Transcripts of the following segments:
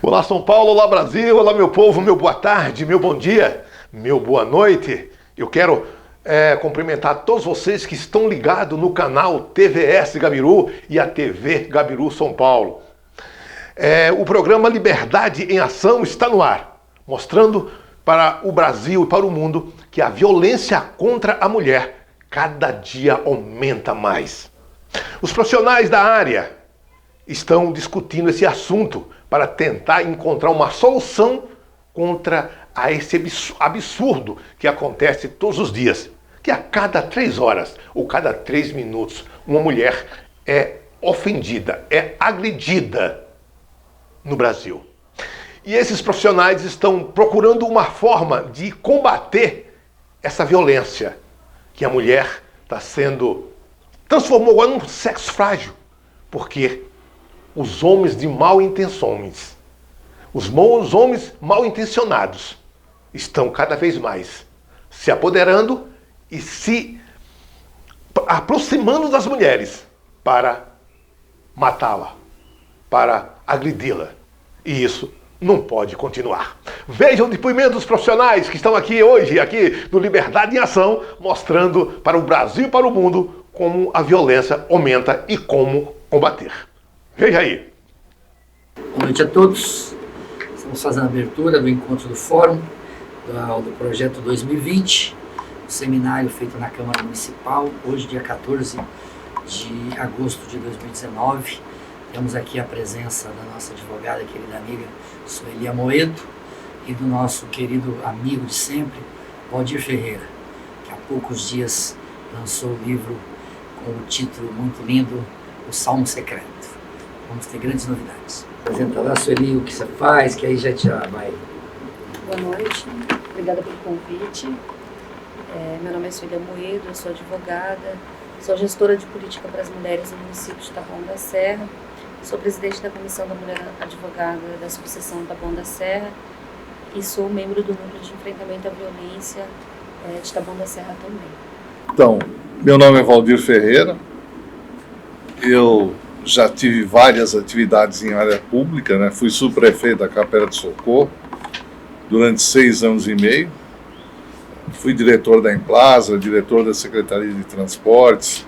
Olá São Paulo, olá Brasil, olá meu povo, meu boa tarde, meu bom dia, meu boa noite. Eu quero cumprimentar todos vocês que estão ligados no canal TVS Gabiru e a TV Gabiru São Paulo. O programa Liberdade em Ação está no ar, mostrando para o Brasil e para o mundo que a violência contra a mulher cada dia aumenta mais. Os profissionais da área estão discutindo esse assunto para tentar encontrar uma solução contra esse absurdo que acontece todos os dias. Que a cada 3 horas ou cada 3 minutos uma mulher é ofendida, é agredida no Brasil. E esses profissionais estão procurando uma forma de combater essa violência que a mulher está sendo... transformou agora num sexo frágil, porque os homens de mal intenções, os homens mal intencionados, estão cada vez mais se apoderando e se aproximando das mulheres para matá-la, para agredi-la. E isso não pode continuar. Vejam o depoimento dos profissionais que estão aqui hoje, aqui no Liberdade em Ação, mostrando para o Brasil e para o mundo como a violência aumenta e como combater. Veja aí. Boa noite a todos. Estamos fazendo a abertura do encontro do Fórum, do Projeto 2020, um seminário feito na Câmara Municipal, hoje dia 14 de agosto de 2019. Temos aqui a presença da nossa advogada, querida amiga Sueli Amoedo, e do nosso querido amigo de sempre, Valdir Ferreira, que há poucos dias lançou o livro com o título muito lindo, O Salmo Secreto. Vamos ter grandes novidades. Apresenta lá, Sueli, o que você faz, que aí já vai. Boa noite, obrigada pelo convite. Meu nome é Sueli Amoedo, eu sou advogada, sou gestora de política para as mulheres no município de Taboão da Serra, sou presidente da Comissão da Mulher Advogada da Subseção Taboão da Serra e sou membro do Núcleo de Enfrentamento à Violência de Taboão da Serra também. Então, meu nome é Valdir Ferreira, eu já tive várias atividades em área pública, né? Fui subprefeito da Capela de Socorro durante 6 anos e meio. Fui diretor da Emplasa, diretor da Secretaria de Transportes,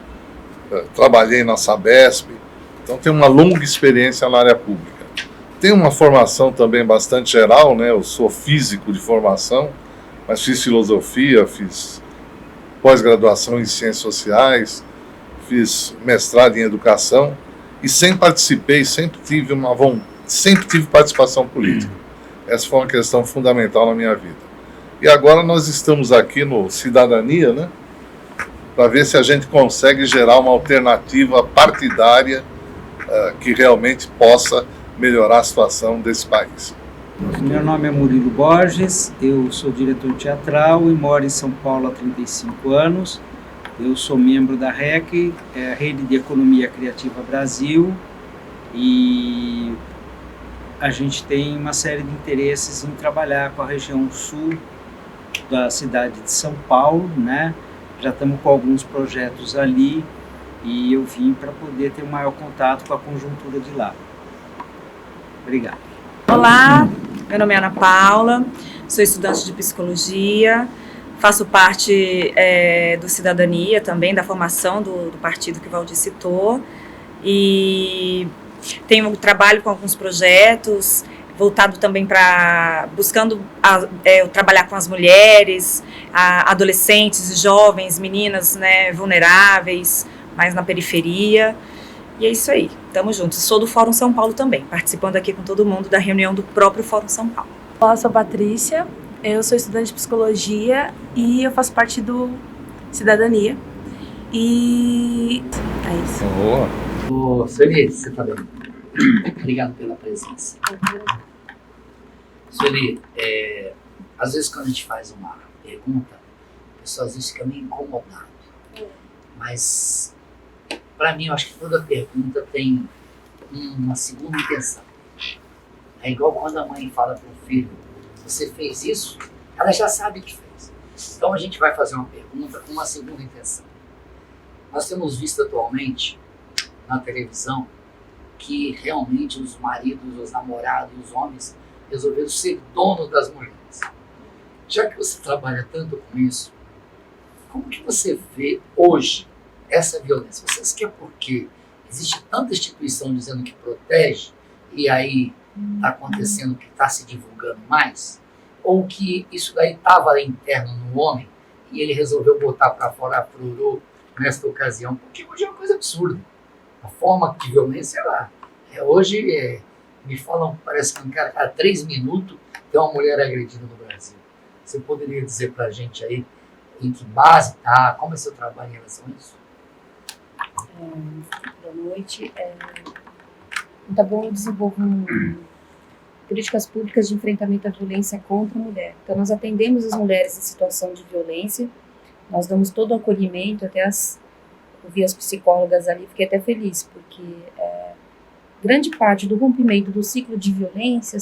trabalhei na Sabesp, então tenho uma longa experiência na área pública. Tenho uma formação também bastante geral, né? Eu sou físico de formação, mas fiz filosofia, fiz pós-graduação em ciências sociais, fiz mestrado em educação e sempre tive participação política. Essa foi uma questão fundamental na minha vida. E agora nós estamos aqui no Cidadania, né, para ver se a gente consegue gerar uma alternativa partidária que realmente possa melhorar a situação desse país. Meu nome é Murilo Borges, eu sou diretor teatral e moro em São Paulo há 35 anos. Eu sou membro da REC, a Rede de Economia Criativa Brasil, e a gente tem uma série de interesses em trabalhar com a região sul da cidade de São Paulo, né? Já estamos com alguns projetos ali e eu vim para poder ter um maior contato com a conjuntura de lá. Obrigado. Olá, meu nome é Ana Paula, sou estudante de psicologia, faço parte do Cidadania também, da formação do partido que o Valdir citou, e trabalho com alguns projetos, voltado também para buscando trabalhar com as mulheres, adolescentes, jovens, meninas, né, vulneráveis, mais na periferia. E é isso aí, tamo juntos. Sou do Fórum São Paulo também, participando aqui com todo mundo da reunião do próprio Fórum São Paulo. Olá, sou a Patrícia, eu sou estudante de psicologia e eu faço parte do Cidadania. E é isso. Boa. Sueli, você tá bem? Obrigado pela presença. Sueli, às vezes quando a gente faz uma pergunta, a pessoa às vezes fica meio incomodado. Mas, para mim, eu acho que toda pergunta tem uma segunda intenção. É igual quando a mãe fala para o filho, você fez isso? Ela já sabe que fez. Então a gente vai fazer uma pergunta com uma segunda intenção. Nós temos visto atualmente na televisão que realmente os maridos, os namorados, os homens resolveram ser donos das mulheres. Já que você trabalha tanto com isso, como que você vê hoje essa violência? Você acha que é porque existe tanta instituição dizendo que protege e aí está acontecendo que está se divulgando mais? Ou que isso daí estava interno no homem e ele resolveu botar para fora a fururu nesta ocasião? Porque hoje é uma coisa absurda. A forma de violência, hoje, me falam, parece que a cada 3 minutos tem uma mulher agredida no Brasil. Você poderia dizer para a gente aí em que base está, como é seu trabalho em relação a isso? Boa noite. Tá bom, eu desenvolvo políticas públicas de enfrentamento à violência contra a mulher. Então, nós atendemos as mulheres em situação de violência, nós damos todo o acolhimento, eu vi as psicólogas ali, fiquei até feliz, porque grande parte do rompimento do ciclo de violência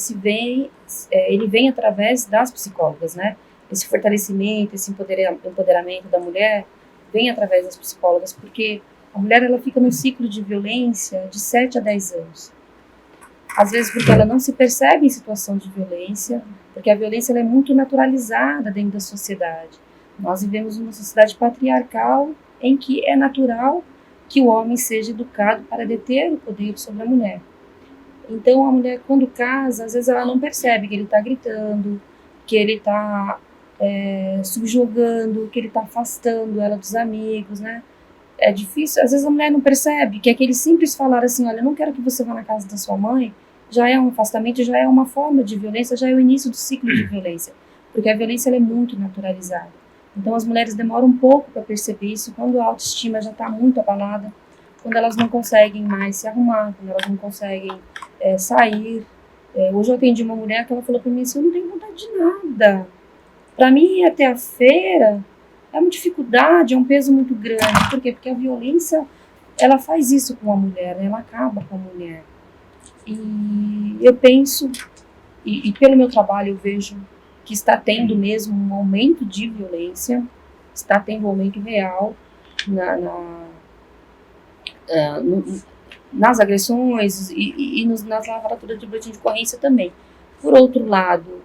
ele vem através das psicólogas, né? Esse fortalecimento, esse empoderamento da mulher vem através das psicólogas, porque a mulher ela fica num ciclo de violência de 7 a 10 anos. Às vezes porque ela não se percebe em situação de violência, porque a violência ela é muito naturalizada dentro da sociedade. Nós vivemos numa sociedade patriarcal em que é natural que o homem seja educado para deter o poder sobre a mulher. Então a mulher quando casa, às vezes ela não percebe que ele está gritando, que ele está subjugando, que ele está afastando ela dos amigos, né? É difícil, às vezes a mulher não percebe que aquele simples falar assim, olha, não quero que você vá na casa da sua mãe, já é um afastamento, já é uma forma de violência, já é o início do ciclo de violência, porque a violência ela é muito naturalizada. Então as mulheres demoram um pouco para perceber isso, quando a autoestima já está muito abalada, quando elas não conseguem mais se arrumar, quando elas não conseguem sair. Hoje eu atendi uma mulher que ela falou para mim assim, eu não tenho vontade de nada. Para mim ir até a feira é uma dificuldade, é um peso muito grande. Por quê? Porque a violência, ela faz isso com a mulher, ela acaba com a mulher. E eu penso, e pelo meu trabalho eu vejo que está tendo mesmo um aumento de violência, está tendo um aumento real nas agressões e nas lavraturas de boletim de ocorrência também. Por outro lado,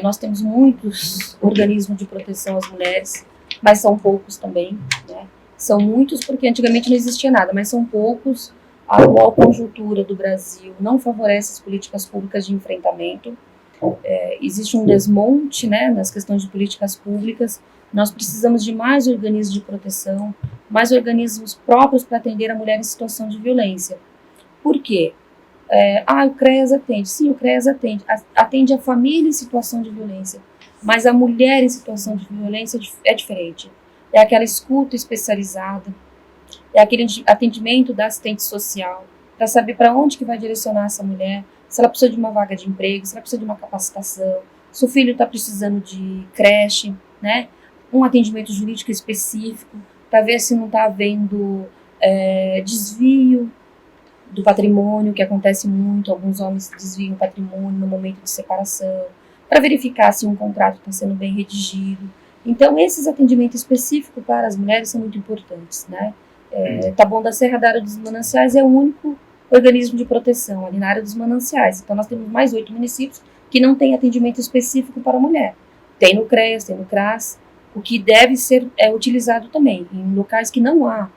nós temos muitos organismos de proteção às mulheres, mas são poucos também, né? São muitos porque antigamente não existia nada, mas são poucos. A atual conjuntura do Brasil não favorece as políticas públicas de enfrentamento. Existe um desmonte, né, nas questões de políticas públicas. Nós precisamos de mais organismos de proteção, mais organismos próprios para atender a mulher em situação de violência. Por quê? O CREAS atende. Sim, o CREAS atende a família em situação de violência, mas a mulher em situação de violência é diferente. É aquela escuta especializada, é aquele atendimento da assistente social, para saber para onde que vai direcionar essa mulher, se ela precisa de uma vaga de emprego, se ela precisa de uma capacitação, se o filho está precisando de creche, né? Um atendimento jurídico específico, para ver se não está havendo desvio do patrimônio, que acontece muito, alguns homens desviam o patrimônio no momento de separação, para verificar se um contrato está sendo bem redigido. Então, esses atendimentos específicos para as mulheres são muito importantes, né? Taboão da Serra da área dos mananciais é o único organismo de proteção ali na área dos mananciais. Então, nós temos mais 8 municípios que não têm atendimento específico para a mulher. Tem no CREAS, tem no CRAS, o que deve ser utilizado também. Em locais que não há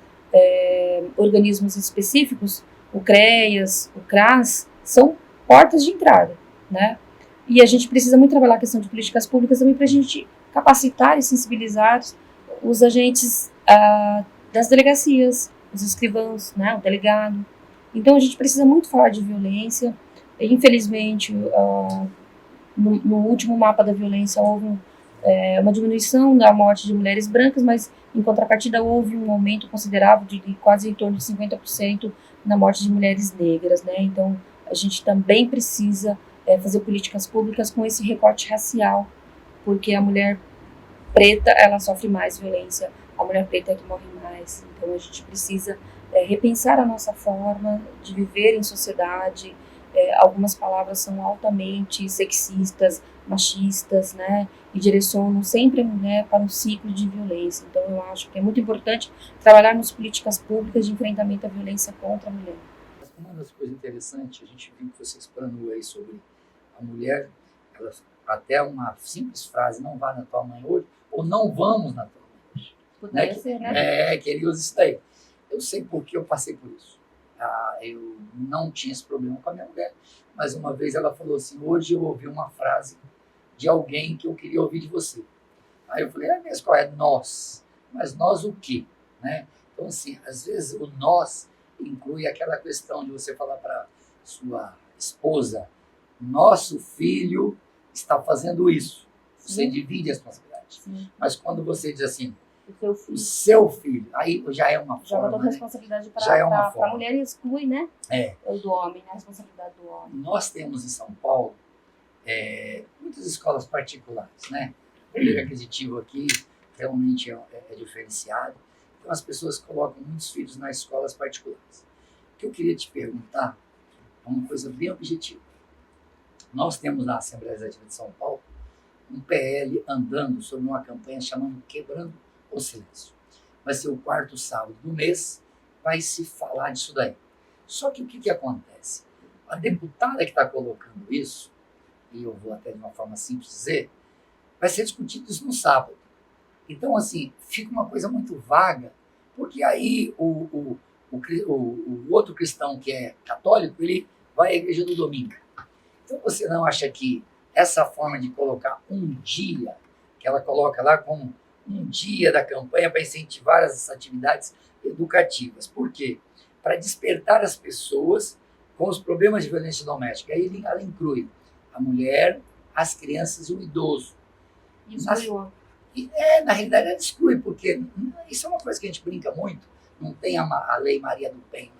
organismos específicos, o CREAS, o CRAS, são portas de entrada, né? E a gente precisa muito trabalhar a questão de políticas públicas também para a gente capacitar e sensibilizar os agentes das delegacias, os escrivãos, né, o delegado. Então a gente precisa muito falar de violência. Infelizmente, no último mapa da violência houve uma diminuição da morte de mulheres brancas, mas em contrapartida houve um aumento considerável de quase em torno de 50% na morte de mulheres negras, né? Então a gente também precisa fazer políticas públicas com esse recorte racial, porque a mulher preta ela sofre mais violência, a mulher preta é que morre mais. Então a gente precisa repensar a nossa forma de viver em sociedade. Algumas palavras são altamente sexistas, machistas, né, e direcionam sempre a mulher para um ciclo de violência. Então eu acho que é muito importante trabalharmos políticas públicas de enfrentamento à violência contra a mulher. uma das coisas interessantes, a gente viu que você explanou aí sobre a mulher, ela, até uma simples frase, não vá na tua mãe hoje, ou não vamos na tua mãe hoje. Poderia ser, né? Que ele usa isso daí. Eu sei porque eu passei por isso. Eu não tinha esse problema com a minha mulher, mas uma vez ela falou assim, hoje eu ouvi uma frase de alguém que eu queria ouvir de você. Aí eu falei, mesmo, qual é? Nós. Mas nós o quê? Né? Então, assim, às vezes o nós inclui aquela questão de você falar para sua esposa, nosso filho está fazendo isso. Você divide a responsabilidade. Sim. Mas quando você diz assim, O o seu filho, aí já é uma já forma. botou responsabilidade Já é uma para a forma. mulher e exclui, né? É. O do homem, né? A responsabilidade do homem. Nós temos em São Paulo muitas escolas particulares, né? O poder aquisitivo aqui realmente é diferenciado. Então as pessoas colocam muitos filhos nas escolas particulares. O que eu queria te perguntar é uma coisa bem objetiva. Nós temos na Assembleia Legislativa de São Paulo um PL andando sobre uma campanha chamando Quebrando o Silêncio. Vai ser o 4º sábado do mês, vai se falar disso daí. Só que o que acontece? A deputada que está colocando isso, e eu vou até de uma forma simples dizer, vai ser discutido isso no sábado. Então, assim, fica uma coisa muito vaga, porque aí o outro cristão que é católico, ele vai à igreja no domingo. Então, você não acha que essa forma de colocar um dia, que ela coloca lá como um dia da campanha para incentivar as atividades educativas. Por quê? Para despertar as pessoas com os problemas de violência doméstica. Aí ela inclui a mulher, as crianças e o idoso. Na realidade, ela exclui, porque isso é uma coisa que a gente brinca muito. Não tem a Lei Maria do Penha.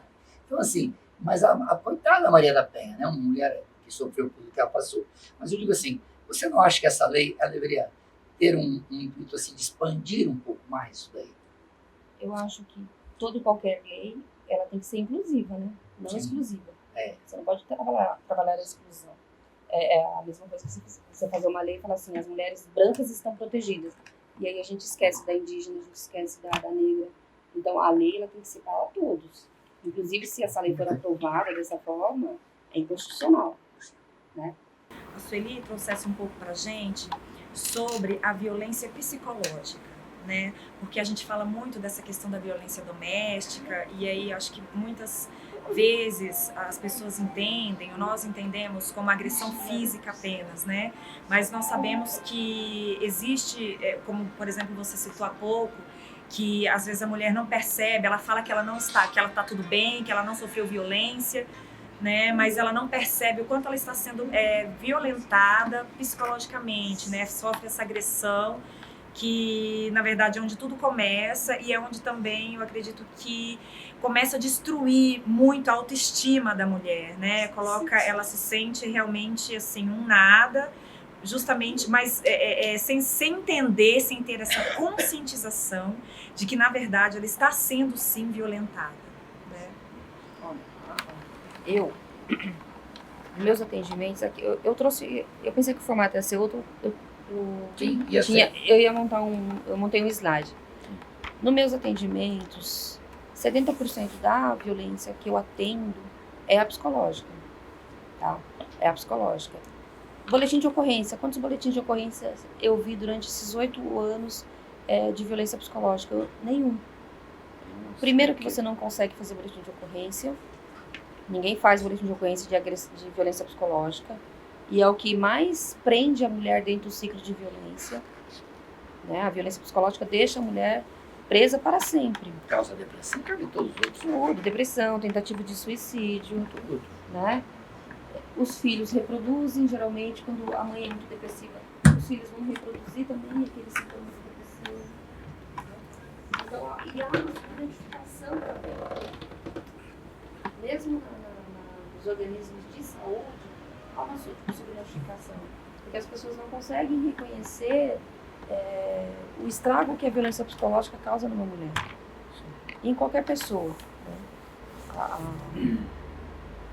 Então, assim, mas a coitada Maria da Penha, né? Uma mulher que sofreu tudo que ela passou. Mas eu digo assim, você não acha que essa lei ela deveria ter um intuito assim, de expandir um pouco mais isso daí? Eu acho que toda e qualquer lei, ela tem que ser inclusiva, né? Não exclusiva. Você não pode trabalhar a exclusão. É a mesma coisa que você fazer uma lei e falar assim, as mulheres brancas estão protegidas. E aí a gente esquece da indígena, a gente esquece da negra. Então a lei ela tem que ser para todos. Inclusive, se essa lei for aprovada dessa forma, é inconstitucional. Né? A Sueli trouxesse um pouco para a gente sobre a violência psicológica, né? Porque a gente fala muito dessa questão da violência doméstica e aí acho que muitas vezes as pessoas entendem, ou nós entendemos como agressão física apenas, né? Mas nós sabemos que existe, como por exemplo você citou há pouco, que às vezes a mulher não percebe, ela fala que ela não está, que ela está tudo bem, que ela não sofreu violência, né? Mas ela não percebe o quanto ela está sendo violentada psicologicamente, né? Sofre essa agressão que, na verdade, é onde tudo começa e é onde também eu acredito que começa a destruir muito a autoestima da mulher, né? Ela se sente realmente assim, um nada, justamente, mas sem entender, sem ter essa conscientização de que, na verdade, ela está sendo, sim, violentada, né? Nos meus atendimentos aqui, eu pensei que o formato ia ser outro, eu montei um slide. Nos meus atendimentos, 70% da violência que eu atendo é a psicológica, tá? É a psicológica. Boletim de ocorrência, quantos boletins de ocorrência eu vi durante esses 8 anos de violência psicológica? Nenhum. Primeiro que você não consegue fazer boletim de ocorrência, ninguém faz boletim de ocorrência de violência psicológica, e é o que mais prende a mulher dentro do ciclo de violência, né? A violência psicológica deixa a mulher presa para sempre. Causa depressão, cabe todos os outros. Tudo, depressão, tentativa de suicídio, tudo, né? Os filhos reproduzem, geralmente, quando a mãe é muito depressiva, os filhos vão reproduzir também aqueles sintomas depressivos. Então, e há uma identificação também. Mesmo nos organismos de saúde, há uma subnotificação. Porque as pessoas não conseguem reconhecer o estrago que a violência psicológica causa numa mulher. Em qualquer pessoa. Né?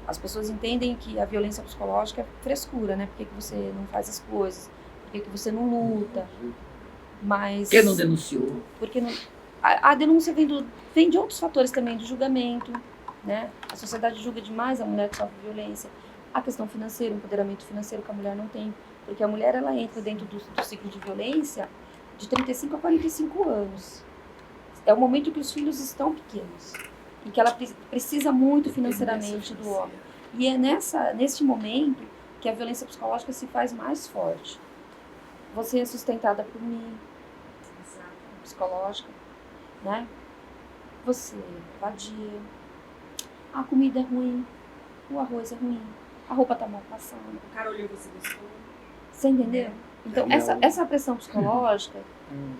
As pessoas entendem que a violência psicológica é frescura, né? Por que você não faz as coisas? Por que você não luta? Mas... Por que não denunciou? Porque não... A denúncia vem de outros fatores também, do julgamento, né? A sociedade julga demais a mulher que sofre violência. A questão financeira, o empoderamento financeiro que a mulher não tem, porque a mulher ela entra dentro do ciclo de violência de 35 a 45 anos. É o momento que os filhos estão pequenos, em que ela precisa muito financeiramente do homem. E é neste momento que a violência psicológica se faz mais forte. Você é sustentada por mim, psicológica, né? Você é vadia, a comida é ruim, o arroz é ruim, a roupa tá mal passada. O cara olhou, você gostou. Você entendeu? Então, essa pressão psicológica,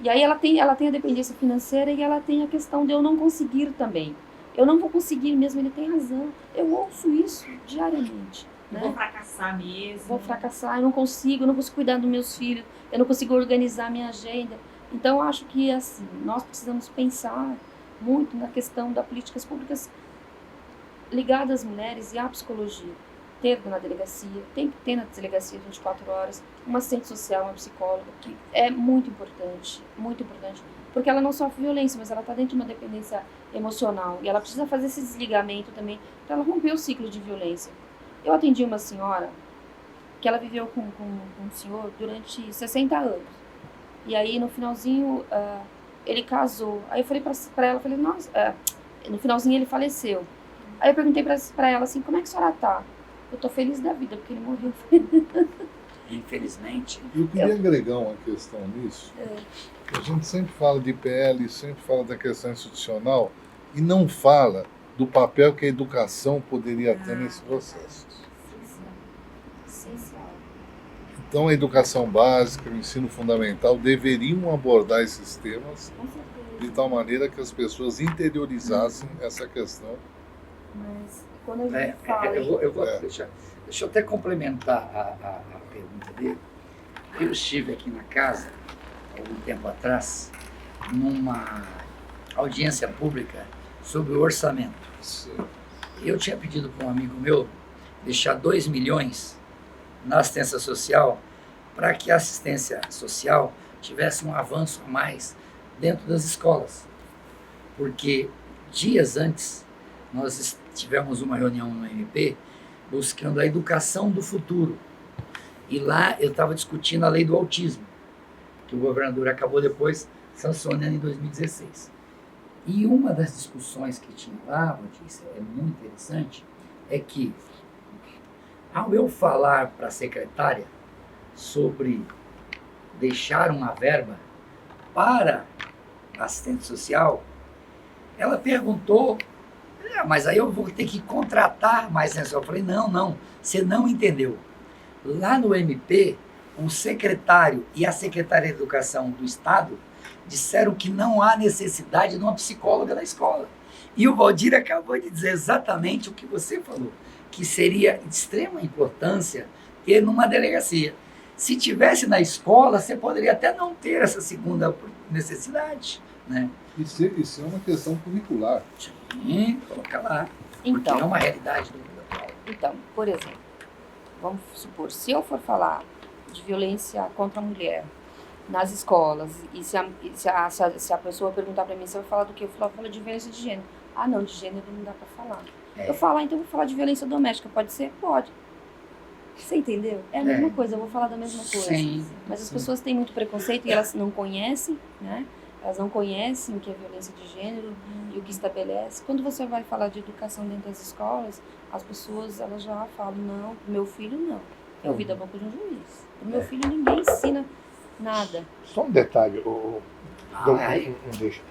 e aí ela tem a dependência financeira e ela tem a questão de eu não conseguir também. Eu não vou conseguir mesmo, ele tem razão. Eu ouço isso diariamente. Né? Vou fracassar mesmo. Vou fracassar, eu não consigo cuidar dos meus filhos, eu não consigo organizar a minha agenda. Então, eu acho que assim, nós precisamos pensar muito na questão das políticas públicas ligadas às mulheres e à psicologia. Ter na delegacia, tem que ter na delegacia 24 horas, uma assistente social, uma psicóloga. É muito importante, porque ela não sofre violência, mas ela está dentro de uma dependência emocional e ela precisa fazer esse desligamento também para ela romper o ciclo de violência. Eu atendi uma senhora que ela viveu com um senhor durante 60 anos. E aí, no finalzinho, ele casou. Aí eu falei pra ela, falei, nossa, no finalzinho ele faleceu. Aí eu perguntei pra ela assim, como é que a senhora tá? Eu tô feliz da vida, porque ele morreu. Infelizmente. Eu queria agregar uma questão nisso. A gente sempre fala de PL, sempre fala da questão institucional e não fala do papel que a educação poderia ter nesse processo. Essencial. Então, a educação básica, o ensino fundamental deveriam abordar esses temas Com certeza. de tal maneira que as pessoas interiorizassem essa questão. Mas quando a gente fala... Deixa eu até complementar a pergunta dele. Eu estive aqui na casa, algum tempo atrás, numa audiência pública sobre o orçamento. Eu tinha pedido para um amigo meu deixar 2 milhões na assistência social para que a assistência social tivesse um avanço a mais dentro das escolas. Porque dias antes nós tivemos uma reunião no MP buscando a educação do futuro. E lá eu estava discutindo a lei do autismo, que o governador acabou depois sancionando em 2016. E uma das discussões que tinha lá, Valdir, é muito interessante, é que ao eu falar para a secretária sobre deixar uma verba para assistente social, ela perguntou, mas aí eu vou ter que contratar mais assistente. Eu falei, não, você não entendeu. Lá no MP, o secretário e a secretária de Educação do Estado disseram que não há necessidade de uma psicóloga na escola. E o Valdir acabou de dizer exatamente o que você falou, que seria de extrema importância ter numa delegacia. Se tivesse na escola, você poderia até não ter essa segunda necessidade, né? Isso é uma questão curricular. Sim, coloca lá, porque é uma realidade do mundo atual. Então, por exemplo, vamos supor, se eu for falar de violência contra a mulher nas escolas, e se a pessoa perguntar para mim, você vai falar do quê? Eu falo de violência de gênero. Ah, não, de gênero não dá para falar. Eu falo, então eu vou falar de violência doméstica. Pode ser? Pode. Você entendeu? É a mesma coisa, eu vou falar da mesma coisa. Sim, mas as pessoas têm muito preconceito e elas não conhecem, né? Elas não conhecem o que é violência de gênero e o que estabelece. Quando você vai falar de educação dentro das escolas, as pessoas elas já falam, não, pro meu filho não. Eu ouvi da boca de um juiz. Pro meu filho ninguém ensina nada. Só um detalhe, não deixa.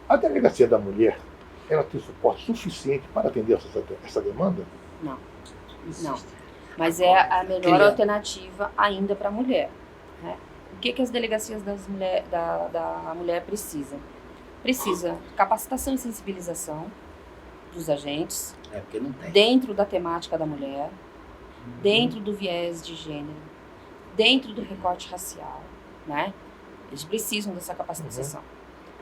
A delegacia da mulher, ela tem suporte suficiente para atender essa demanda? Não. Mas é a melhor alternativa ainda para a mulher. Né? O que as delegacias da mulher precisam? Precisa capacitação e sensibilização dos agentes, porque não tem. Dentro da temática da mulher, dentro do viés de gênero, dentro do recorte racial, né? Eles precisam dessa capacitação.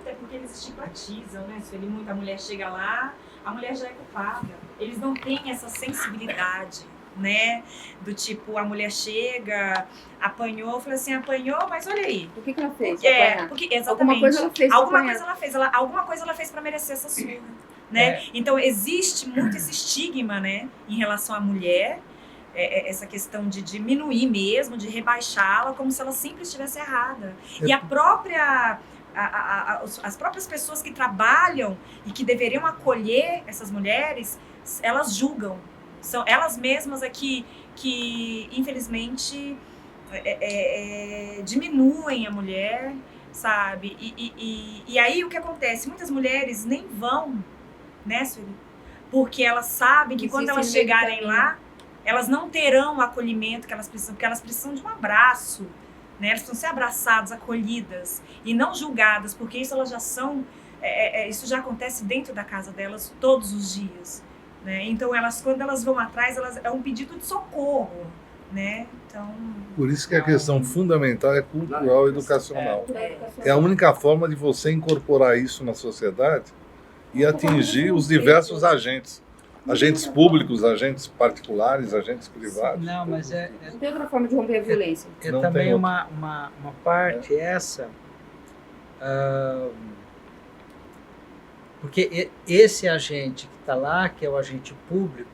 Até porque eles estigmatizam, né? Se muita mulher chega lá, a mulher já é culpada. Eles não têm essa sensibilidade, né? Do tipo, a mulher chega, apanhou, fala assim, apanhou, mas olha aí. O que ela fez? Porque exatamente. Alguma coisa ela fez. Alguma coisa ela fez para merecer essa surra. né? Então existe muito esse estigma, né, em relação à mulher, essa questão de diminuir mesmo, de rebaixá-la como se ela sempre estivesse errada. E a própria as próprias pessoas que trabalham e que deveriam acolher essas mulheres, elas julgam. São elas mesmas aqui que infelizmente diminuem a mulher, sabe? E aí o que acontece? Muitas mulheres nem vão, né, Sueli? Porque elas sabem que quando elas chegarem lá, elas não terão o acolhimento que elas precisam, porque elas precisam de um abraço, né? Elas precisam ser abraçadas, acolhidas e não julgadas, porque isso elas já são, isso já acontece dentro da casa delas todos os dias, né? Então elas, quando elas vão atrás, é um pedido de socorro, né? Então, por isso que a questão fundamental é cultural e educacional. É a única forma de você incorporar isso na sociedade e atingir os diversos agentes. Agentes públicos, agentes particulares, agentes privados. Não, mas Não tem outra forma de romper a violência. Não também tem uma parte porque esse agente que está lá, que é o agente público,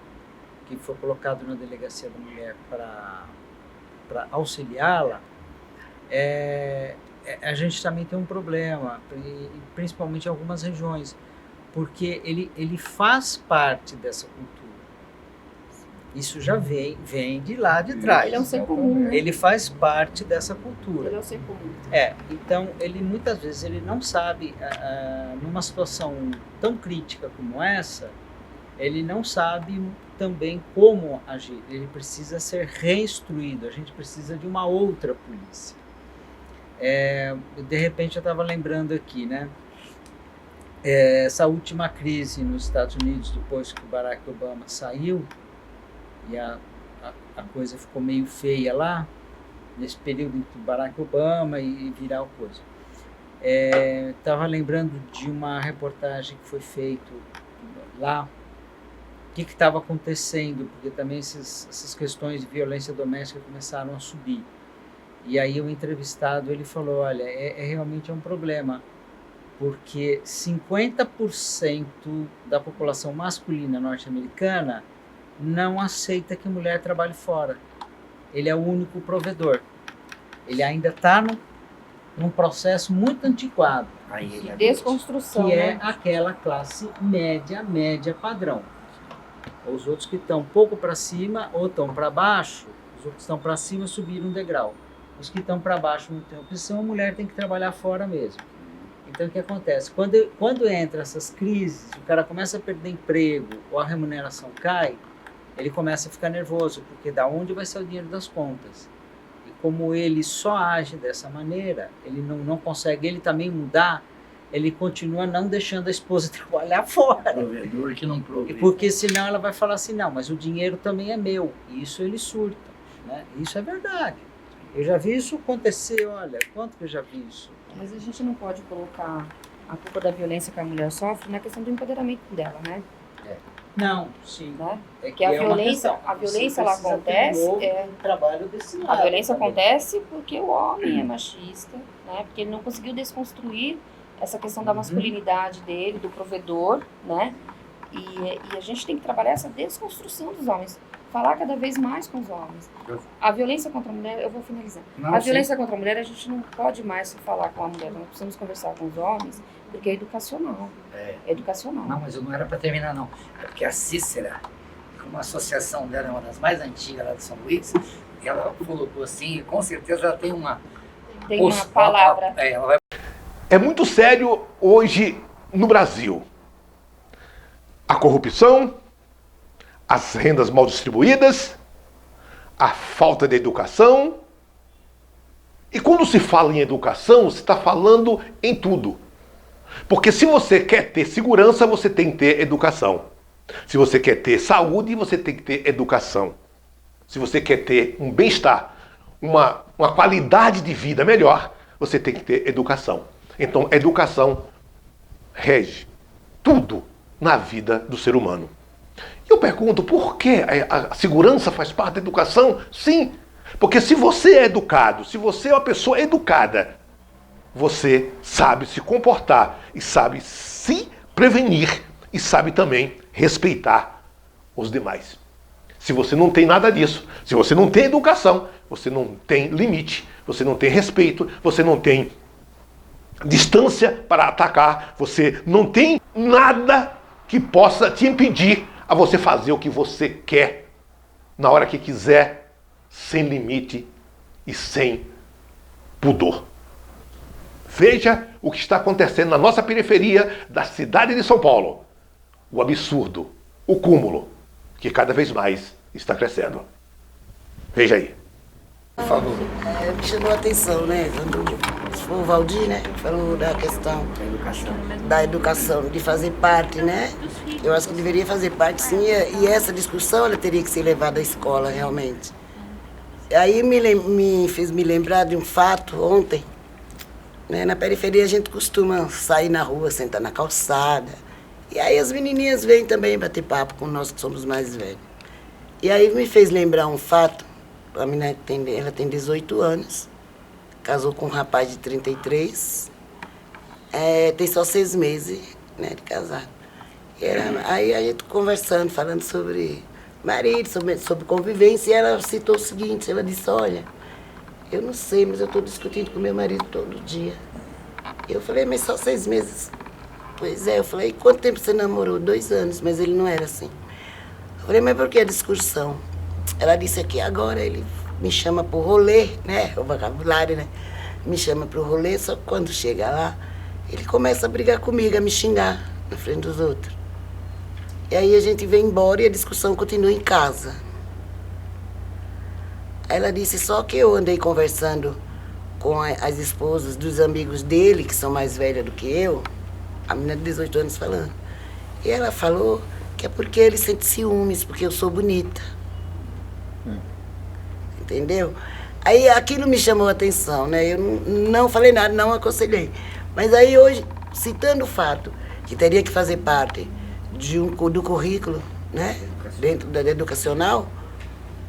que foi colocado na delegacia da mulher para auxiliá-la, a gente também tem um problema, principalmente em algumas regiões, porque ele faz parte dessa cultura. Isso já vem de lá de trás. Ele é um ser comum, né? Ele faz parte dessa cultura. Ele é um ser comum. Então ele muitas vezes ele não sabe, numa situação tão crítica como essa, ele não sabe também como agir. Ele precisa ser reinstruído. A gente precisa de uma outra polícia. De repente eu estava lembrando aqui, né? Essa última crise nos Estados Unidos, depois que o Barack Obama saiu, e a coisa ficou meio feia lá, nesse período entre Barack Obama e virar coisa. Estava lembrando de uma reportagem que foi feita lá, o que estava acontecendo, porque também essas questões de violência doméstica começaram a subir. E aí o entrevistado ele falou, olha, realmente é um problema, porque 50% da população masculina norte-americana não aceita que a mulher trabalhe fora. Ele é o único provedor. Ele ainda está num processo muito antiquado. De desconstrução, que é né? aquela classe média padrão. Os outros que estão um pouco para cima ou estão para baixo, os outros que estão para cima subiram um degrau. Os que estão para baixo não têm opção, a mulher tem que trabalhar fora mesmo. Então, o que acontece? Quando entra essas crises, o cara começa a perder emprego ou a remuneração cai, ele começa a ficar nervoso, porque da onde vai ser o dinheiro das contas? E como ele só age dessa maneira, ele não consegue, ele também mudar, ele continua não deixando a esposa trabalhar fora. Provedor que não provê. Porque senão ela vai falar assim, não, mas o dinheiro também é meu. E isso ele surta, né? Isso é verdade. Eu já vi isso acontecer, olha, quanto que eu já vi isso? Mas a gente não pode colocar a culpa da violência que a mulher sofre na questão do empoderamento dela, né? Não, sim. Né? Porque a violência ela acontece. Trabalho desse lado. A violência acontece porque o homem é machista, né? Porque ele não conseguiu desconstruir essa questão da masculinidade dele, do provedor, né? E a gente tem que trabalhar essa desconstrução dos homens. Falar cada vez mais com os homens. A violência contra a mulher, eu vou finalizar. A violência contra a mulher, a gente não pode mais falar com a mulher, nós precisamos conversar com os homens, porque é educacional. É educacional. Não, mas eu não era para terminar, não. É porque a Cícera, como a associação dela é uma das mais antigas lá de São Luís, ela colocou assim, e com certeza ela tem uma... Tem uma palavra. Ela vai... É muito sério hoje no Brasil. A corrupção, as rendas mal distribuídas, a falta de educação. E quando se fala em educação, você está falando em tudo. Porque se você quer ter segurança, você tem que ter educação. Se você quer ter saúde, você tem que ter educação. Se você quer ter um bem-estar, uma qualidade de vida melhor, você tem que ter educação. Então, educação rege tudo na vida do ser humano. Eu pergunto, por que a segurança faz parte da educação? Sim, porque se você é educado, se você é uma pessoa educada, você sabe se comportar e sabe se prevenir e sabe também respeitar os demais. Se você não tem nada disso, se você não tem educação, você não tem limite, você não tem respeito, você não tem distância para atacar, você não tem nada que possa te impedir a você fazer o que você quer, na hora que quiser, sem limite e sem pudor. Veja o que está acontecendo na nossa periferia da cidade de São Paulo. O absurdo, o cúmulo, que cada vez mais está crescendo. Veja aí. Por favor. Me chamou a atenção, né? Quando foi o Valdir, né? Falou da questão da educação, de fazer parte, né? Eu acho que deveria fazer parte, sim. E essa discussão, ela teria que ser levada à escola, realmente. Aí me fez me lembrar de um fato ontem. Né? Na periferia a gente costuma sair na rua, sentar na calçada. E aí as menininhas vêm também bater papo com nós que somos mais velhos. E aí me fez lembrar um fato. A menina ela tem 18 anos, casou com um rapaz de 33, tem só 6 meses, né, de casado. Aí a gente conversando, falando sobre marido, sobre convivência, e ela citou o seguinte, ela disse, olha, eu não sei, mas eu estou discutindo com meu marido todo dia. Eu falei, mas só 6 meses. Pois é, eu falei, quanto tempo você namorou? 2 anos, mas ele não era assim. Eu falei, mas por que a discussão? Ela disse que agora ele me chama pro rolê, né? O vocabulário, né? Me chama pro rolê, só que quando chega lá, ele começa a brigar comigo, a me xingar na frente dos outros. E aí a gente vem embora e a discussão continua em casa. Aí ela disse, só que eu andei conversando com as esposas dos amigos dele, que são mais velhas do que eu, a menina de 18 anos falando. E ela falou que é porque ele sente ciúmes, porque eu sou bonita. Entendeu? Aí aquilo me chamou a atenção, né? Eu não falei nada, não aconselhei. Mas aí hoje, citando o fato que teria que fazer parte do currículo, né? Dentro da educacional,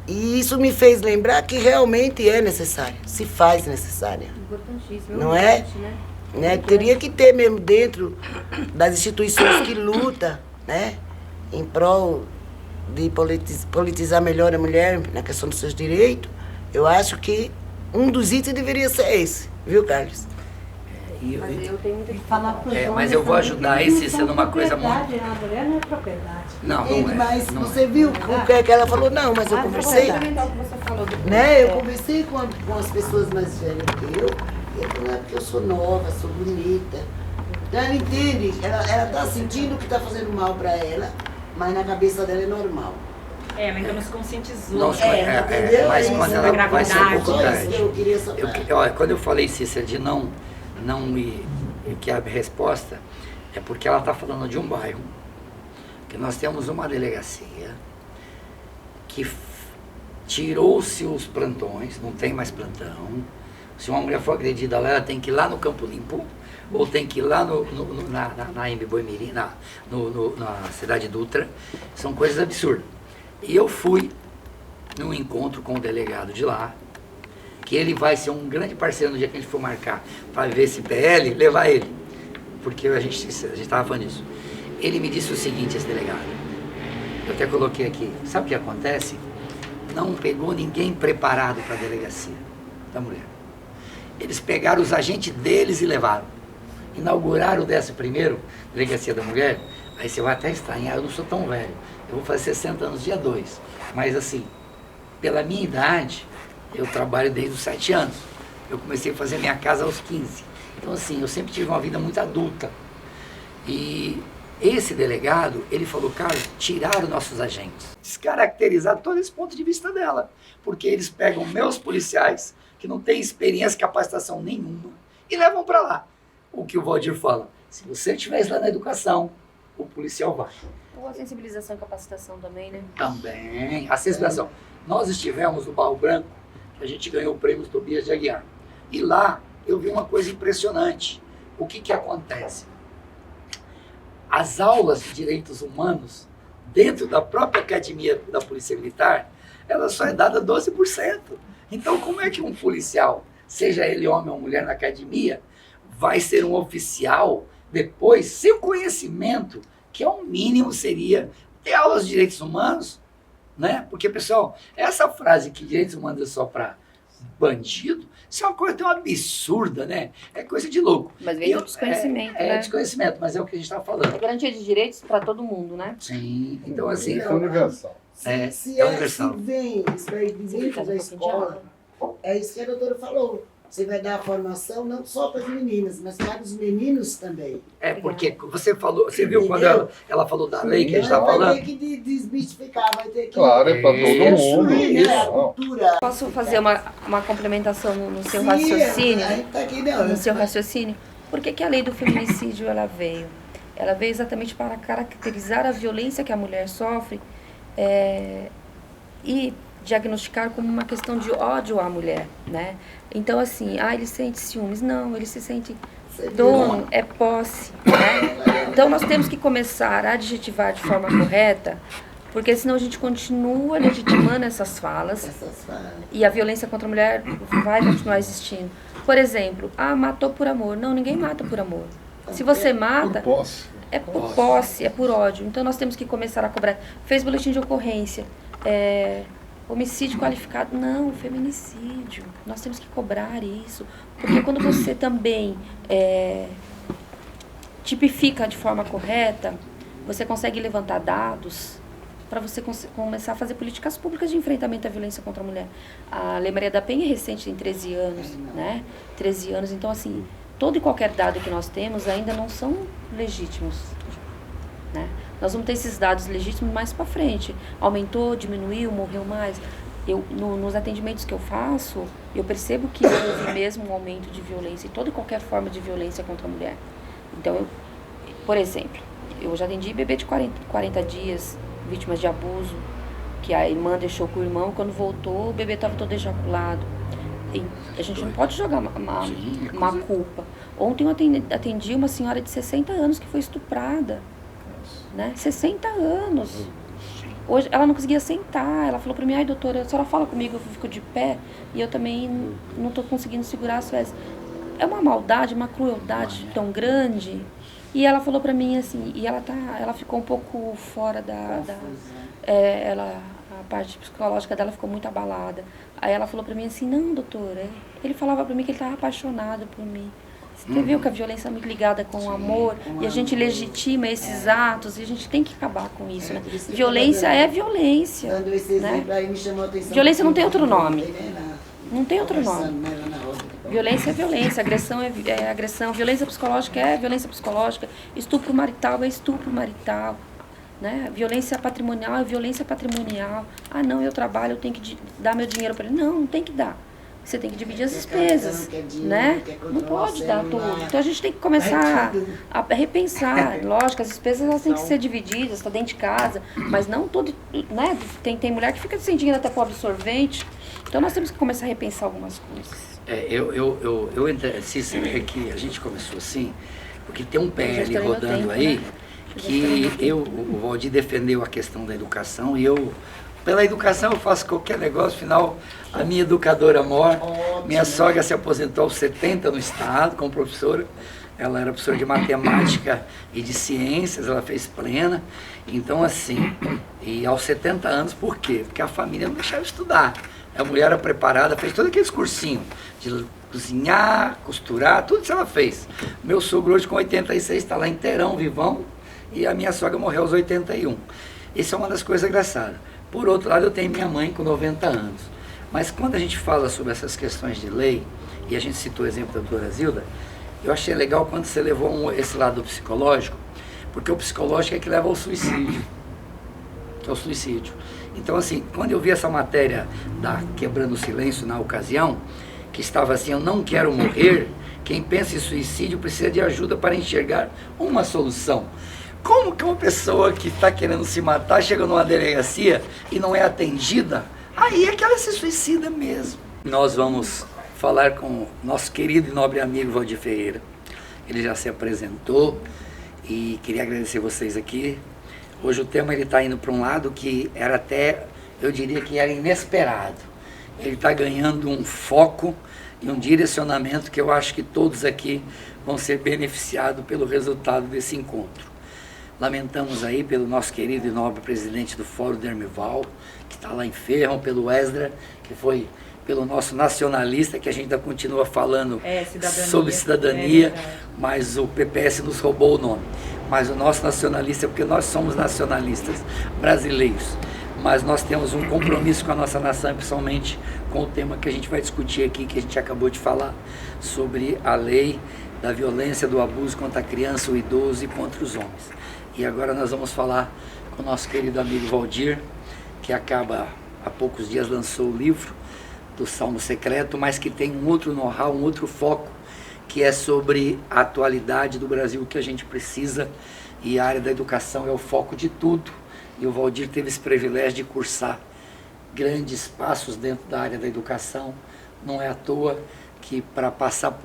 e isso me fez lembrar que realmente é necessário, se faz necessário. Importantíssimo. Não é? Né? Teria que ter mesmo dentro das instituições que lutam, né? Em prol de politizar melhor a mulher na questão dos seus direitos, eu acho que um dos itens deveria ser esse, viu, Carlos? Mas eu tenho muito que falar. Mas eu vou ajudar esse sendo uma coisa muito... A mulher não é propriedade. Não é. Mas você viu o que ela falou? Não, mas eu conversei, né? Eu conversei com as pessoas mais velhas que eu, e ela falou, é porque eu sou nova, sou bonita. Então ela entende, ela tá sentindo que está fazendo mal para ela, mas na cabeça dela é normal. Ela ainda não se conscientizou. Não, entendeu? mas quando ela vai ser um pouco Só tarde. isso que eu queria saber. Olha, quando eu falei, Cícera, de não que a resposta é porque ela está falando de um bairro, que nós temos uma delegacia que tirou-se os plantões, não tem mais plantão. Se uma mulher for agredida lá, ela tem que ir lá no Campo Limpo, ou tem que ir lá na Embi Boimirim, na Cidade Dutra. São coisas absurdas. E eu fui num encontro com o delegado de lá, que ele vai ser um grande parceiro no dia que a gente for marcar para ver esse PL, levar ele. Porque a gente estava falando isso. Ele me disse o seguinte, esse delegado, eu até coloquei aqui, sabe o que acontece? Não pegou ninguém preparado para a delegacia da mulher. Eles pegaram os agentes deles e levaram. Inauguraram o 11º Delegacia da Mulher, aí você vai até estranhar, eu não sou tão velho, eu vou fazer 60 anos dia 2, mas assim, pela minha idade, eu trabalho desde os 7 anos, eu comecei a fazer minha casa aos 15, então assim, eu sempre tive uma vida muito adulta, e esse delegado, ele falou, Carlos, tiraram nossos agentes, descaracterizaram todo esse ponto de vista dela, porque eles pegam meus policiais, que não têm experiência, capacitação nenhuma, e levam para lá. O que o Valdir fala, se você estiver lá na educação, o policial vai. Ou a sensibilização e capacitação também, né? Também, a sensibilização. Nós estivemos no Barro Branco, que a gente ganhou o prêmio Tobias de Aguiar. E lá eu vi uma coisa impressionante. O que acontece? As aulas de direitos humanos, dentro da própria academia da Polícia Militar, ela só é dada 12%. Então como é que um policial, seja ele homem ou mulher na academia, vai ser um oficial depois, sem o conhecimento que é o mínimo seria ter aulas de direitos humanos, né? Porque, pessoal, essa frase que direitos humanos é só para bandido, isso é uma coisa tão absurda, né? É coisa de louco. Mas vem do desconhecimento, né? É desconhecimento, mas é o que a gente está falando. É garantia de direitos para todo mundo, né? Sim, então assim... É universal. Se universal. vem, isso vai dentro da escola, é isso que a doutora falou. Você vai dar a formação não só para as meninas, mas para os meninos também. É, porque você falou, você viu quando ela falou da lei que a gente está falando? Vai ter que desmistificar, vai ter que... Claro, é para todo mundo. Construir, né, a cultura. Posso fazer uma complementação no seu Sim, raciocínio? a gente tá aqui, não. No seu raciocínio? Por que a lei do feminicídio ela veio? Ela veio exatamente para caracterizar a violência que a mulher sofre e diagnosticar como uma questão de ódio à mulher, né? Então, assim, ele sente ciúmes. Não, ele se sente dono, é posse, né? Então, nós temos que começar a adjetivar de forma correta, porque senão a gente continua legitimando essas falas e a violência contra a mulher vai continuar existindo. Por exemplo, matou por amor. Não, ninguém mata por amor. Se você mata... Por posse. É por posse, é por ódio. Então, nós temos que começar a cobrar. Fez boletim de ocorrência. Homicídio qualificado, não, feminicídio. Nós temos que cobrar isso. Porque quando você também tipifica de forma correta, você consegue levantar dados para você começar a fazer políticas públicas de enfrentamento à violência contra a mulher. A Lei Maria da Penha é recente, tem 13 anos, né? 13 anos, então assim, todo e qualquer dado que nós temos ainda não são legítimos, né? Nós vamos ter esses dados legítimos mais para frente. Aumentou, diminuiu, morreu mais. Nos atendimentos que eu faço, eu percebo que houve mesmo um aumento de violência, e toda e qualquer forma de violência contra a mulher. Então, por exemplo, eu já atendi bebê de 40 dias, vítimas de abuso, que a irmã deixou com o irmão, quando voltou, o bebê estava todo ejaculado. E a gente não pode jogar uma culpa. Ontem eu atendi uma senhora de 60 anos que foi estuprada. Né? 60 anos. Hoje ela não conseguia sentar. Ela falou para mim: ai, doutora, a senhora fala comigo, eu fico de pé e eu também não estou conseguindo segurar as fezes. É uma maldade, uma crueldade tão grande. E ela falou para mim assim, e ela ficou um pouco fora a parte psicológica dela ficou muito abalada. Aí ela falou para mim assim: não, doutora, ele falava para mim que ele estava apaixonado por mim. Você viu que a violência é muito ligada com o amor, e a gente legitima esses atos, e a gente tem que acabar com isso, né? Violência é violência, Dando esse né? exemplo aí me chamou a atenção. Violência não tem outro nome. Não Não tem outro nome. Violência é violência, agressão é agressão, violência psicológica é violência psicológica, estupro marital é estupro marital, né? Violência patrimonial é violência patrimonial. Ah, não, eu trabalho, eu tenho que dar meu dinheiro para ele. Não, não tem que dar. Você tem que dividir as despesas, né? Não pode dar tudo. Então a gente tem que começar a repensar. Lógico, as despesas elas têm que ser divididas, está dentro de casa, mas não todo, né? Tem mulher que fica sem dinheiro até para o absorvente. Então nós temos que começar a repensar algumas coisas. Eu entrei, Cícero, é que a gente começou assim, porque tem um PL rodando aí, que o Valdir defendeu a questão da educação, e pela educação eu faço qualquer negócio, afinal a minha educadora morre, minha sogra se aposentou aos 70 no estado como professora, ela era professora de matemática e de ciências, ela fez plena, então assim, e aos 70 anos, por quê? Porque a família não deixava estudar, a mulher era preparada, fez todo aqueles cursinhos de cozinhar, costurar, tudo isso ela fez. Meu sogro hoje com 86 está lá inteirão, vivão, e a minha sogra morreu aos 81. Isso é uma das coisas engraçadas. Por outro lado, eu tenho minha mãe com 90 anos. Mas quando a gente fala sobre essas questões de lei, e a gente citou o exemplo da doutora Zilda, eu achei legal quando você levou esse lado psicológico, porque o psicológico é que leva ao suicídio. Que é o suicídio. Então, assim, quando eu vi essa matéria da Quebrando o Silêncio na ocasião, que estava assim: eu não quero morrer, quem pensa em suicídio precisa de ajuda para enxergar uma solução. Como que uma pessoa que está querendo se matar chega numa delegacia e não é atendida? Aí é que ela se suicida mesmo. Nós vamos falar com o nosso querido e nobre amigo Valdir Ferreira. Ele já se apresentou e queria agradecer vocês aqui. Hoje o tema está indo para um lado que era até, eu diria que era inesperado. Ele está ganhando um foco e um direcionamento que eu acho que todos aqui vão ser beneficiados pelo resultado desse encontro. Lamentamos aí pelo nosso querido e nobre presidente do Fórum Dermival, que está lá enfermo, pelo Esdra, que foi pelo nosso nacionalista, que a gente ainda continua falando sobre cidadania, mas o PPS nos roubou o nome. Mas o nosso nacionalista, porque nós somos nacionalistas brasileiros, mas nós temos um compromisso com a nossa nação, principalmente com o tema que a gente vai discutir aqui, que a gente acabou de falar, sobre a lei da violência, do abuso contra a criança, o idoso e contra os homens. E agora nós vamos falar com o nosso querido amigo Valdir, que há poucos dias lançou o livro do Salmo Secreto, mas que tem um outro know-how, um outro foco, que é sobre a atualidade do Brasil, que a gente precisa, e a área da educação é o foco de tudo. E o Valdir teve esse privilégio de cursar grandes passos dentro da área da educação. Não é à toa que, para passar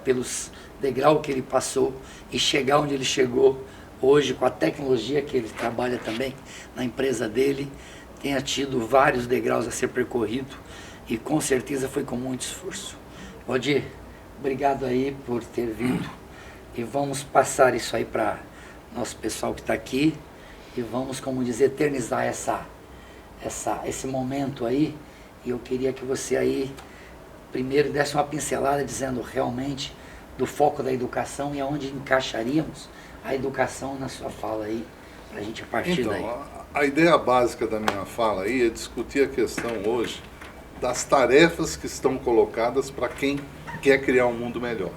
pelos degraus que ele passou e chegar onde ele chegou, hoje, com a tecnologia que ele trabalha também na empresa dele, tenha tido vários degraus a ser percorrido, e com certeza foi com muito esforço. Valdir, obrigado aí por ter vindo, e vamos passar isso aí para nosso pessoal que está aqui, e vamos, como dizer, eternizar esse momento aí. E eu queria que você aí primeiro desse uma pincelada dizendo realmente do foco da educação e aonde encaixaríamos a educação na sua fala aí, para a gente partir daí. Então, a ideia básica da minha fala aí é discutir a questão hoje das tarefas que estão colocadas para quem quer criar um mundo melhor.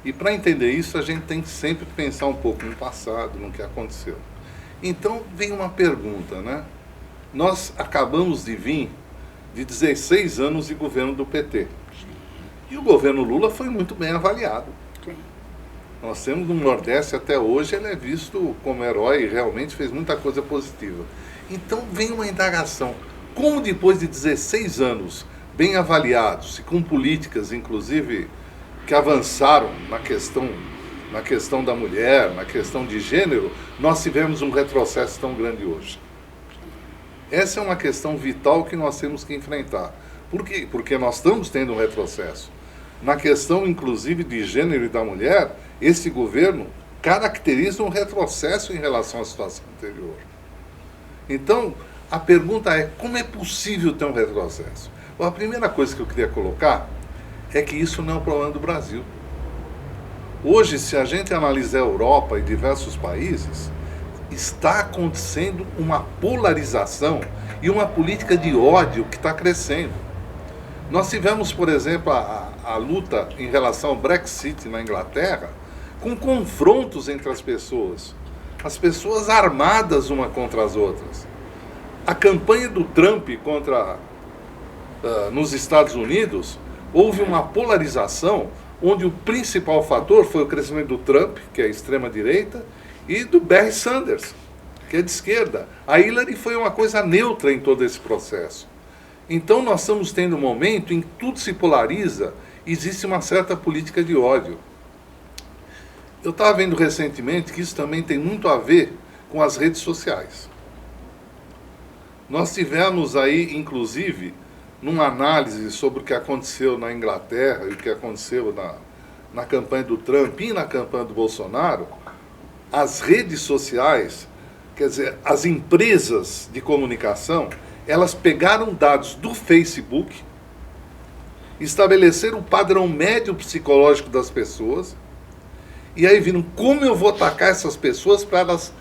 E para entender isso, a gente tem que sempre pensar um pouco no passado, no que aconteceu. Então, vem uma pergunta, né? Nós acabamos de vir de 16 anos de governo do PT. E o governo Lula foi muito bem avaliado. Nós temos no Nordeste até hoje, ele é visto como herói e realmente fez muita coisa positiva. Então, vem uma indagação. Como depois de 16 anos bem avaliados e com políticas, inclusive, que avançaram na questão da mulher, na questão de gênero, nós tivemos um retrocesso tão grande hoje? Essa é uma questão vital que nós temos que enfrentar. Por quê? Porque nós estamos tendo um retrocesso. Na questão, inclusive, de gênero e da mulher, esse governo caracteriza um retrocesso em relação à situação anterior. Então, a pergunta é, como é possível ter um retrocesso? Bom, a primeira coisa que eu queria colocar é que isso não é um problema do Brasil. Hoje, se a gente analisar a Europa e diversos países, está acontecendo uma polarização e uma política de ódio que está crescendo. Nós tivemos, por exemplo, a luta em relação ao Brexit na Inglaterra, com confrontos entre as pessoas armadas uma contra as outras. A campanha do Trump nos Estados Unidos, houve uma polarização onde o principal fator foi o crescimento do Trump, que é a extrema-direita, e do Bernie Sanders, que é de esquerda. A Hillary foi uma coisa neutra em todo esse processo. Então nós estamos tendo um momento em que tudo se polariza, existe uma certa política de ódio. Eu estava vendo recentemente que isso também tem muito a ver com as redes sociais. Nós tivemos aí, inclusive, numa análise sobre o que aconteceu na Inglaterra e o que aconteceu na campanha do Trump e na campanha do Bolsonaro, as redes sociais, quer dizer, as empresas de comunicação, elas pegaram dados do Facebook, estabeleceram o padrão médio psicológico das pessoas, e aí viram como eu vou atacar essas pessoas para elas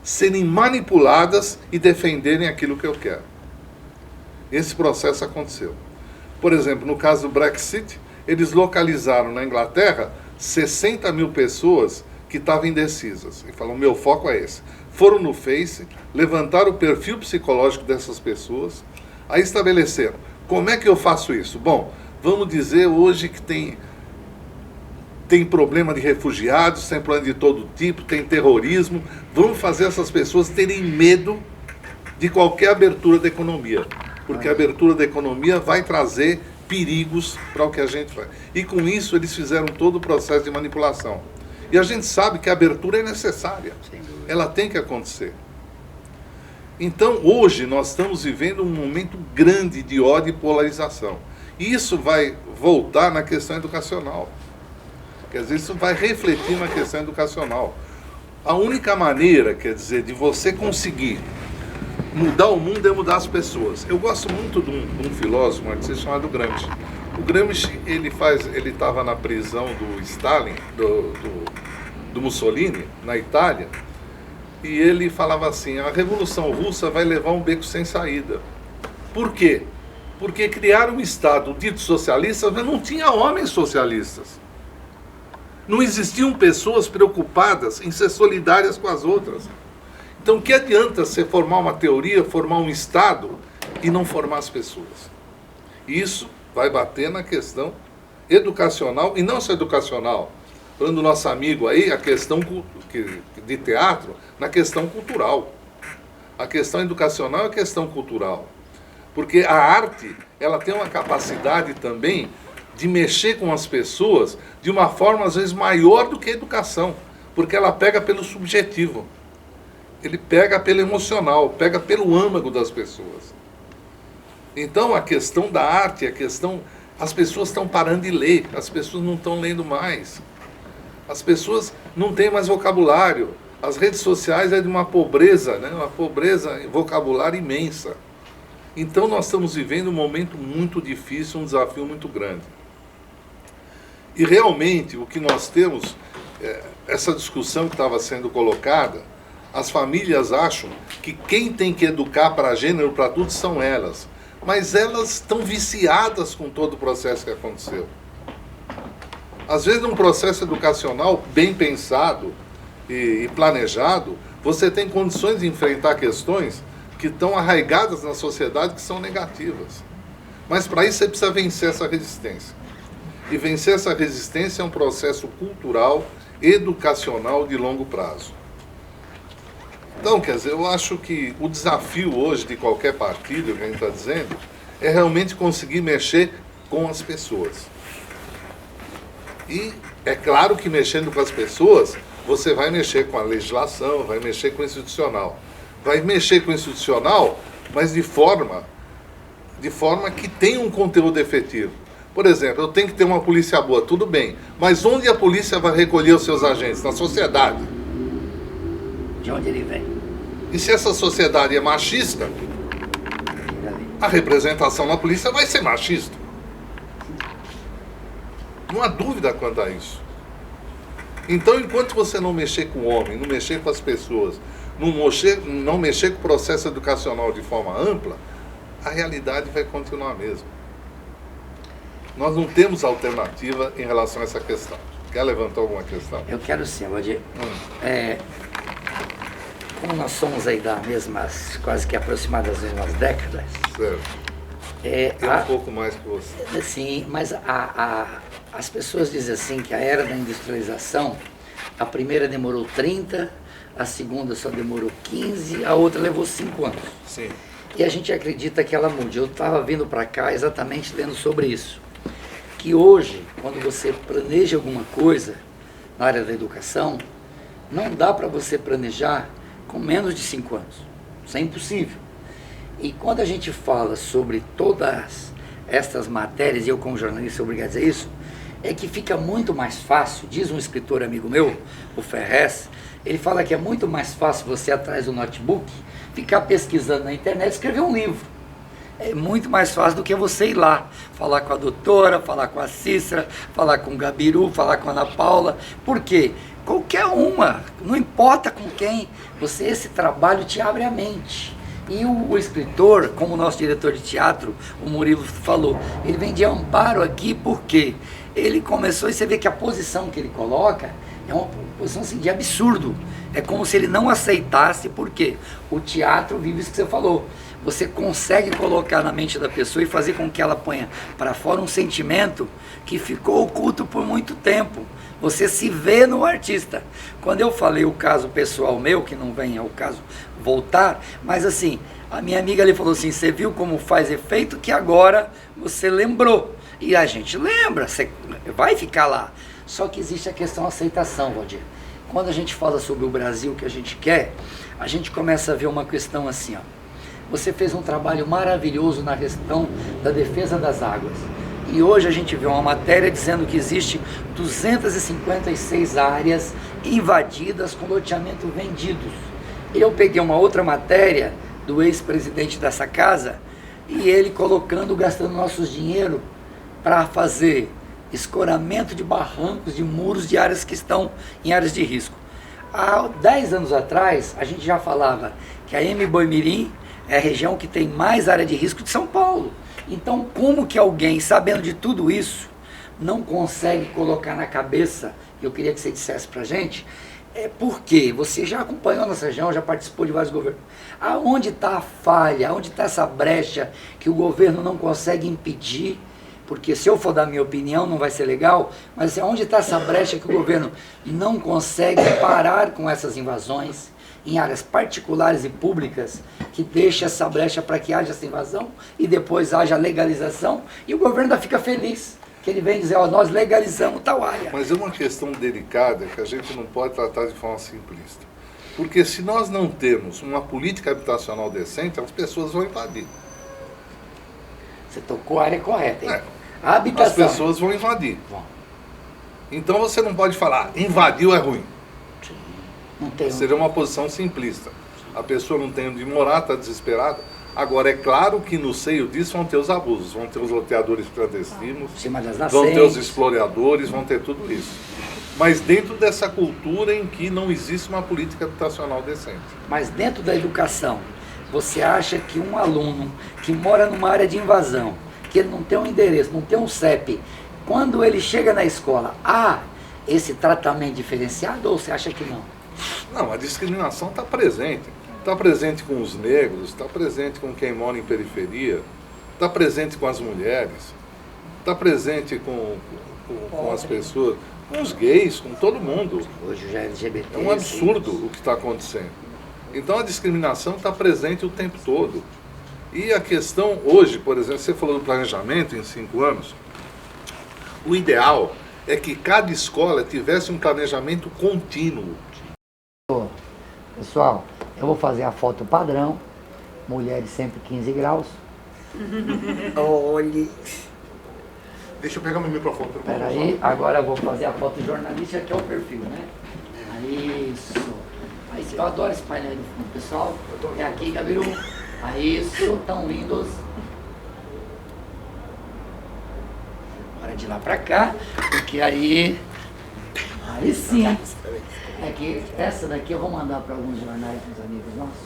serem manipuladas e defenderem aquilo que eu quero. Esse processo aconteceu. Por exemplo, no caso do Brexit, eles localizaram na Inglaterra 60 mil pessoas que estavam indecisas. E falaram, meu foco é esse. Foram no Face, levantaram o perfil psicológico dessas pessoas, aí estabeleceram, como é que eu faço isso? Bom, vamos dizer hoje que tem problema de refugiados, tem problema de todo tipo, tem terrorismo, vamos fazer essas pessoas terem medo de qualquer abertura da economia, porque a abertura da economia vai trazer perigos para o que a gente faz. E com isso eles fizeram todo o processo de manipulação. E a gente sabe que a abertura é necessária, ela tem que acontecer. Então hoje nós estamos vivendo um momento grande de ódio e polarização. E isso vai voltar na questão educacional. Quer dizer, isso vai refletir na questão educacional. A única maneira, quer dizer, de você conseguir mudar o mundo é mudar as pessoas. Eu gosto muito de um filósofo marxista chamado Gramsci. O Gramsci, ele estava na prisão do Stalin, do Mussolini, na Itália, e ele falava assim: a Revolução Russa vai levar um beco sem saída. Por quê? Porque criaram um Estado dito socialista, mas não tinha homens socialistas. Não existiam pessoas preocupadas em ser solidárias com as outras. Então, que adianta você formar uma teoria, formar um Estado e não formar as pessoas? Isso vai bater na questão educacional, e não só educacional. Falando do nosso amigo aí, a questão de teatro, na questão cultural. A questão educacional é a questão cultural. Porque a arte, ela tem uma capacidade também de mexer com as pessoas de uma forma, às vezes, maior do que a educação. Porque ela pega pelo subjetivo. Ele pega pelo emocional, pega pelo âmago das pessoas. Então, a questão da arte, as pessoas estão parando de ler, as pessoas não estão lendo mais. As pessoas não têm mais vocabulário. As redes sociais é de uma pobreza, né? Uma pobreza vocabulária imensa. Então nós estamos vivendo um momento muito difícil, um desafio muito grande. E realmente o que nós temos, essa discussão que estava sendo colocada, as famílias acham que quem tem que educar para gênero, para tudo, são elas. Mas elas estão viciadas com todo o processo que aconteceu. Às vezes, num processo educacional bem pensado e planejado, você tem condições de enfrentar questões que estão arraigadas na sociedade, que são negativas. Mas para isso você precisa vencer essa resistência. E vencer essa resistência é um processo cultural, educacional de longo prazo. Então, quer dizer, eu acho que o desafio hoje de qualquer partido, que a gente está dizendo, é realmente conseguir mexer com as pessoas. E é claro que mexendo com as pessoas, você vai mexer com a legislação, vai mexer com o institucional. Vai mexer com o institucional, mas de forma que tenha um conteúdo efetivo. Por exemplo, eu tenho que ter uma polícia boa, tudo bem. Mas onde a polícia vai recolher os seus agentes? Na sociedade. De onde ele vem? E se essa sociedade é machista, a representação na polícia vai ser machista. Não há dúvida quanto a isso. Então, enquanto você não mexer com o homem, não mexer com as pessoas, não mexer com o processo educacional de forma ampla, a realidade vai continuar a mesma. Nós não temos alternativa em relação a essa questão. Quer levantar alguma questão? Eu quero sim, Valdir. Como nós somos aí das mesmas, quase que aproximadas das mesmas décadas. Certo. Eu um pouco mais que você. Sim, mas as pessoas dizem assim que a era da industrialização, a primeira demorou 30, a segunda só demorou 15, a outra levou 5 anos. Sim. E a gente acredita que ela mude. Eu estava vindo para cá exatamente lendo sobre isso. Que hoje, quando você planeja alguma coisa na área da educação, não dá para você planejar com menos de 5 anos. Isso é impossível. E quando a gente fala sobre todas estas matérias, e eu como jornalista sou obrigado a dizer isso, é que fica muito mais fácil, diz um escritor amigo meu, o Ferrez, ele fala que é muito mais fácil você atrás do notebook, ficar pesquisando na internet e escrever um livro. É muito mais fácil do que você ir lá, falar com a doutora, falar com a Cícera, falar com o Gabiru, falar com a Ana Paula. Por quê? Qualquer uma, não importa com quem, esse trabalho te abre a mente. E o escritor, como o nosso diretor de teatro, o Murilo falou, ele vem de amparo aqui porque ele começou, e você vê que a posição que ele coloca é uma posição assim, de absurdo. É como se ele não aceitasse, porque o teatro vive isso que você falou. Você consegue colocar na mente da pessoa e fazer com que ela ponha para fora um sentimento que ficou oculto por muito tempo. Você se vê no artista. Quando eu falei o caso pessoal meu, que não vem ao caso voltar, mas assim, a minha amiga ali falou assim, você viu como faz efeito que agora você lembrou. E a gente lembra, você vai ficar lá. Só que existe a questão da aceitação, Valdir. Quando a gente fala sobre o Brasil que a gente quer, a gente começa a ver uma questão assim, ó. Você fez um trabalho maravilhoso na questão da defesa das águas. E hoje a gente vê uma matéria dizendo que existe 256 áreas invadidas com loteamento vendidos. Eu peguei uma outra matéria do ex-presidente dessa casa e ele gastando nossos dinheiro para fazer escoramento de barrancos, de muros de áreas que estão em áreas de risco. Há 10 anos atrás, a gente já falava que a Boi-Mirim é a região que tem mais área de risco de São Paulo. Então, como que alguém, sabendo de tudo isso, não consegue colocar na cabeça, eu queria que você dissesse pra gente, porque você já acompanhou nossa região, já participou de vários governos. Aonde está a falha, aonde está essa brecha que o governo não consegue impedir? Porque se eu for dar minha opinião não vai ser legal, mas onde está essa brecha que o governo não consegue parar com essas invasões em áreas particulares e públicas, que deixa essa brecha para que haja essa invasão e depois haja legalização e o governo ainda fica feliz, que ele vem dizer, ó, nós legalizamos tal área. Mas é uma questão delicada que a gente não pode tratar de forma simplista. Porque se nós não temos uma política habitacional decente, as pessoas vão invadir. Você tocou a área correta, hein? A As habitação. pessoas vão invadir. Então você não pode falar, invadiu é ruim. Não tem. Seria uma posição simplista. A pessoa não tem onde morar, está desesperada. Agora, é claro que no seio disso vão ter os abusos, vão ter os loteadores clandestinos, Em cima das vão ter os nascentes. exploradores, vão ter tudo isso. Mas dentro dessa cultura em que não existe uma política habitacional decente. Mas dentro da educação, você acha que um aluno que mora numa área de invasão, que ele não tem um endereço, não tem um CEP, quando ele chega na escola, há esse tratamento diferenciado ou você acha que não? Não, a discriminação está presente. Está presente com os negros, está presente com quem mora em periferia, está presente com as mulheres, está presente com as pessoas, com os gays, com todo mundo. Hoje já é LGBT. É um absurdo o que está acontecendo. Então a discriminação está presente o tempo todo. E a questão hoje, por exemplo, você falou do planejamento em 5 anos, o ideal é que cada escola tivesse um planejamento contínuo. Pessoal, eu vou fazer a foto padrão, mulheres sempre 15 graus. Olhe. Deixa eu pegar meu microfone. Peraí, agora eu vou fazer a foto jornalística, que é o perfil, né? Isso. Aí, eu adoro esse painel de fundo, pessoal. É aqui, Gabiru. Isso, tão lindos. Hora de ir lá pra cá, porque aí sim. É que essa daqui eu vou mandar para alguns jornais dos amigos nossos.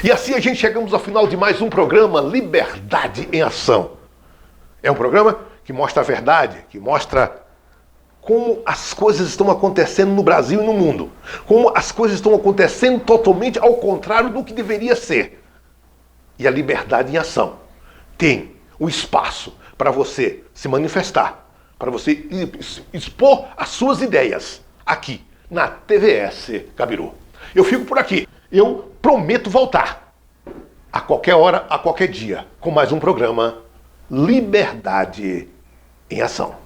E assim a gente chegamos ao final de mais um programa Liberdade em Ação. É um programa que mostra a verdade, que mostra como as coisas estão acontecendo no Brasil e no mundo. Como as coisas estão acontecendo totalmente ao contrário do que deveria ser. E a liberdade em ação tem o espaço para você se manifestar, para você expor as suas ideias aqui na TVS Gabiru. Eu fico por aqui. Eu prometo voltar a qualquer hora, a qualquer dia, com mais um programa Liberdade em Ação.